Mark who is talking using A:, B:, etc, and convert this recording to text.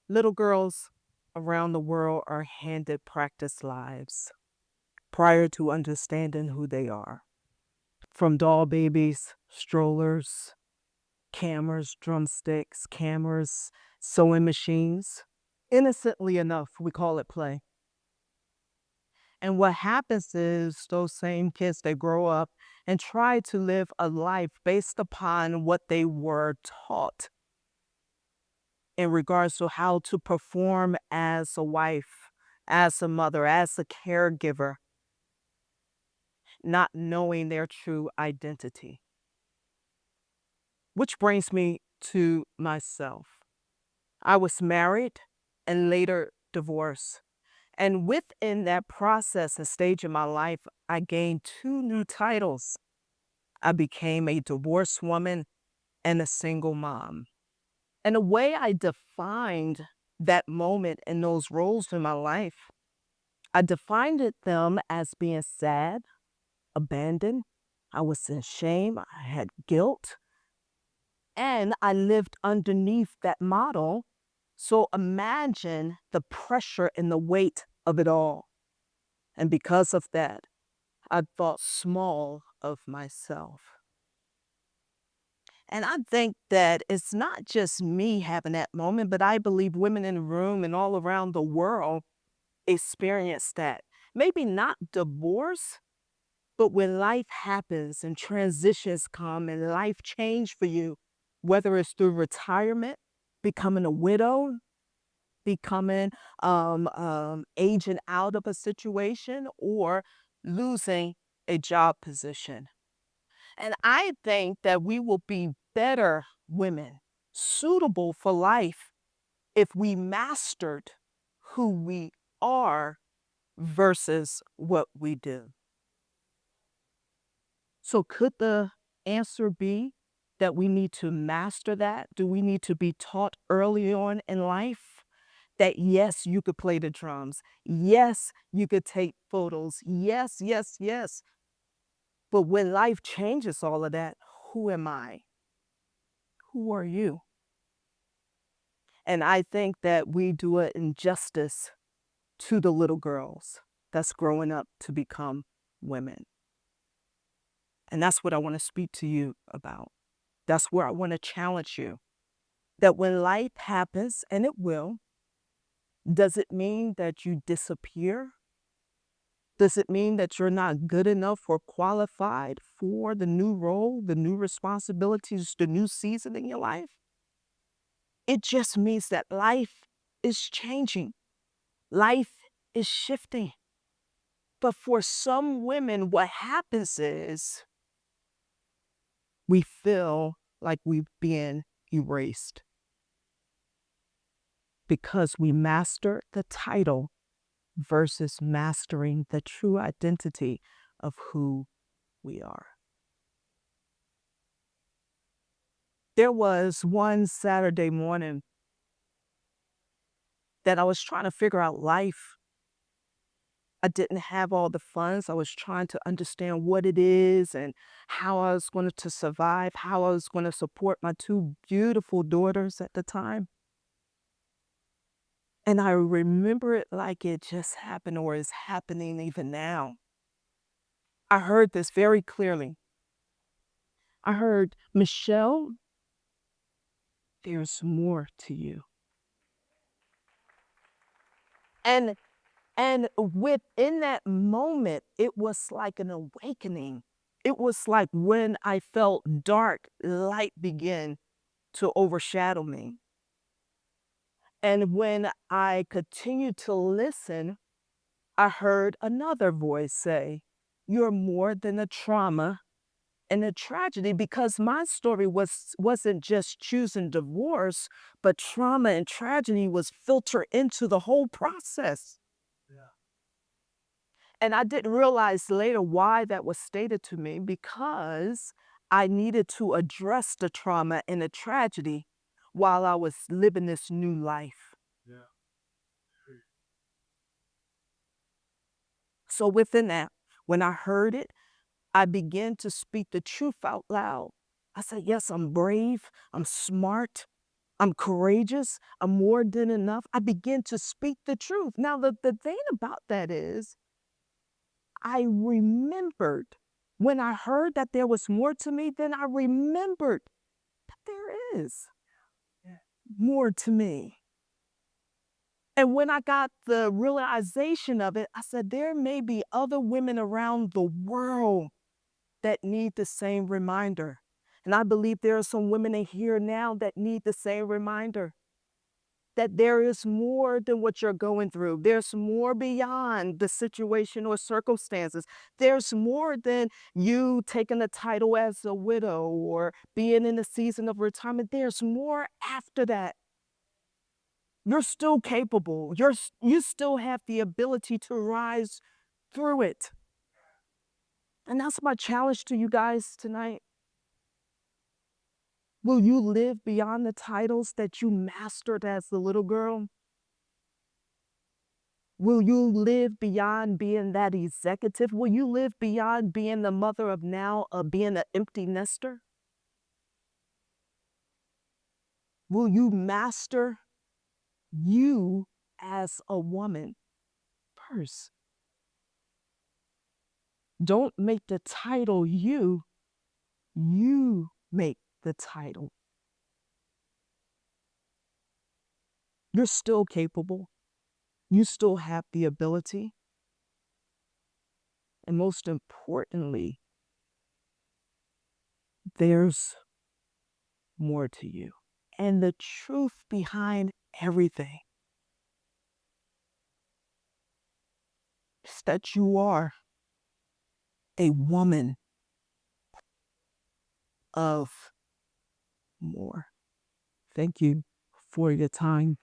A: Little girls around the world are handed practice lives prior to understanding who they are. From doll babies, strollers, cameras, drumsticks, cameras, sewing machines. Innocently enough, we call it play. And what happens is those same kids, they grow up and try to live a life based upon what they were taught in regards to how to perform as a wife, as a mother, as a caregiver, not knowing their true identity. Which brings me to myself. I was married and later divorced. And within that process and stage in my life, I gained two new titles. I became a divorced woman and a single mom. And the way I defined that moment and those roles in my life, I defined them as being sad, abandoned. I was in shame. I had guilt. And I lived underneath that model. So imagine the pressure and the weight of it all. And because of that, I thought small of myself. And I think that it's not just me having that moment, but I believe women in the room and all around the world experience that. Maybe not divorce, but when life happens and transitions come and life change for you, whether it's through retirement, becoming a widow, becoming aging out of a situation, or losing a job position. And I think that we will be better women, suitable for life, if we mastered who we are versus what we do. So, could the answer be that we need to master that? Do we need to be taught early on in life that yes, you could play the drums? Yes, you could take photos. Yes, yes, yes. But when life changes all of that, who am I? Who are you? And I think that we do an injustice to the little girls that's growing up to become women. And that's what I want to speak to you about. That's where I want to challenge you. That when life happens, and it will, does it mean that you disappear? Does it mean that you're not good enough or qualified for the new role, the new responsibilities, the new season in your life? It just means that life is changing. Life is shifting. But for some women, what happens is we feel like we've been erased because we master the title versus mastering the true identity of who we are. There was one Saturday morning that I was trying to figure out life. I didn't have all the funds. I was trying to understand what it is and how I was going to survive, how I was going to support my two beautiful daughters at the time. And I remember it like it just happened or is happening even now. I heard this very clearly. I heard, Michelle, there's more to you. And and within that moment, it was like an awakening. It was like when I felt dark, light began to overshadow me. And when I continued to listen, I heard another voice say, you're more than a trauma and a tragedy, because my story wasn't just choosing divorce, but trauma and tragedy was filtered into the whole process. And I didn't realize later why that was stated to me, because I needed to address the trauma and the tragedy while I was living this new life. So within that, when I heard it, I began to speak the truth out loud. I said, yes, I'm brave, I'm smart, I'm courageous. I'm more than enough. I begin to speak the truth. Now, the thing about that is, I remembered when I heard that there was more to me, then I remembered that there is more to me. And when I got the realization of it, I said, there may be other women around the world that need the same reminder. And I believe there are some women in here now that need the same reminder that there is more than what you're going through. There's more beyond the situation or circumstances. There's more than you taking a title as a widow or being in a season of retirement. There's more after that. You're still capable. You still have the ability to rise through it. And that's my challenge to you guys tonight. Will you live beyond the titles that you mastered as the little girl? Will you live beyond being that executive? Will you live beyond being the mother of now, of being an empty nester? Will you master you as a woman first? Don't make the title you make the title. You're still capable. You still have the ability. And most importantly, there's more to you. And the truth behind everything is that you are a woman of more. Thank you for your time.